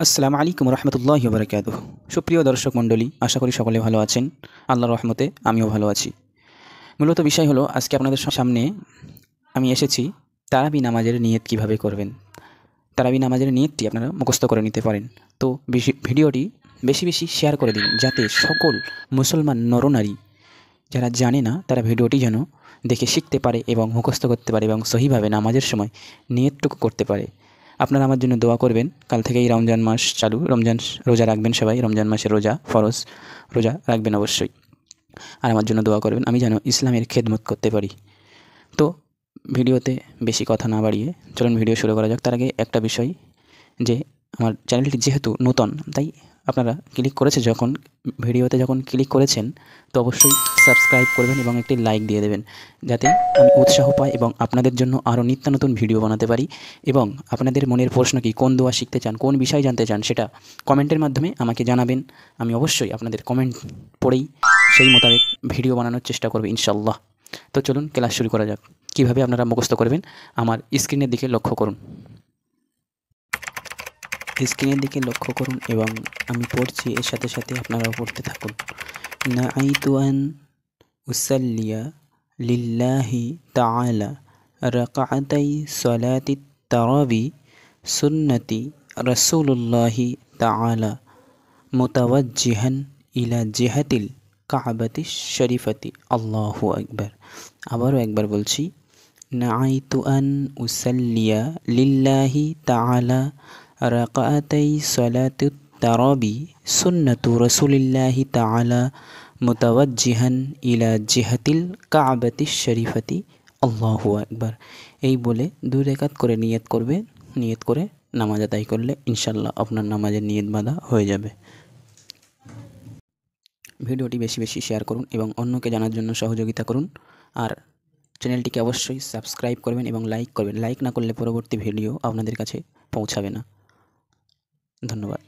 আসসালামু আলাইকুম রহমতুল্লাহি ওয়া বারাকাতুহু। সুপ্রিয় দর্শক মণ্ডলী, আশা করি সকলে ভালো আছেন। আল্লাহর রহমতে আমিও ভালো আছি। মূলত বিষয় হলো, আজকে আপনাদের সামনে আমি এসেছি তারাবি নামাজের নিয়ত কিভাবে করবেন। তারাবি নামাজের নিয়তটি আপনারা মুখস্থ করে নিতে পারেন। তো ভিডিওটি বেশি বেশি শেয়ার করে দিন, যাতে সকল মুসলমান নরনারী যারা জানে না তারা ভিডিওটি যেন দেখে শিখতে পারে এবং মুখস্থ করতে পারে এবং সহিভাবে নামাজের সময় নিয়তটুকু করতে পারে। আপনারা আমার জন্য দোয়া করবেন। কাল থেকেই রমজান মাস চালু, রমজান রোজা রাখবেন সবাই। রমজান মাসের রোজা ফরজ, রোজা রাখবেন অবশ্যই। আর আমার জন্য দোয়া করবেন, আমি যেন ইসলামের খেদমত করতে পারি। তো ভিডিওতে বেশি কথা না বাড়িয়ে চলুন ভিডিও শুরু করা যাক। তার আগে একটা বিষয়, যে আমার চ্যানেলটি যেহেতু নতুন, তাই আপনারা ভিডিওতে যখন ক্লিক করেছেন তো অবশ্যই সাবস্ক্রাইব করবেন এবং একটি লাইক দিয়ে দেবেন, যাতে আমি উৎসাহ পাই এবং আপনাদের জন্য আরও নিত্য নতুন ভিডিও বানাতে পারি। এবং আপনাদের মনের প্রশ্ন কি, কোন দোয়া শিখতে চান, কোন বিষয় জানতে চান, সেটা কমেন্টের মাধ্যমে আমাকে জানাবেন। আমি অবশ্যই আপনাদের কমেন্ট পড়েই সেই মোতাবেক ভিডিও বানানোর চেষ্টা করব ইনশাল্লাহ। তো চলুন ক্লাস শুরু করা যাক। কীভাবে আপনারা মুখস্থ করবেন আমার স্ক্রিনের দিকে লক্ষ্য করুন। স্ক্রিনের দিকে লক্ষ্য করুন এবং আমি পড়ছি, এর সাথে সাথে আপনারাও পড়তে থাকুন। নাআইতু আন উসাল্লিয়া লিল্লাহি তাআলা রাকাআতাই সলাতি তারাবি সুন্নতি রাসূলুল্লাহি তাআলা মুতাওয়াজ্জিহান ইলা জিহাতিল কাবাতি শরীফতি। আল্লাহু আকবার। আবারও একবার বলছি, নাআইতু আন উসাল্লিয়া লিল্লাহি তাআলা রাকাআতাই সলাতুত তারাবি সুন্নাতু রাসূলিল্লাহি তাআলা মুতাওয়াজ্জিহান ইলা জিহাতিল কাবাতি শরীফতি। আল্লাহু আকবার। এই বলে 2 রাকাত করে নিয়ত করবে। নিয়ত করে নামাজ আদায় করলে ইনশাল্লাহ আপনার নামাজের নিয়ত বাঁধা হয়ে যাবে। ভিডিওটি বেশি বেশি শেয়ার করুন এবং অন্যকে জানার জন্য সহযোগিতা করুন। আর চ্যানেলটিকে অবশ্যই সাবস্ক্রাইব করবেন এবং লাইক করবেন। লাইক না করলে পরবর্তী ভিডিও আপনাদের কাছে পৌঁছাবে না। ধন্যবাদ।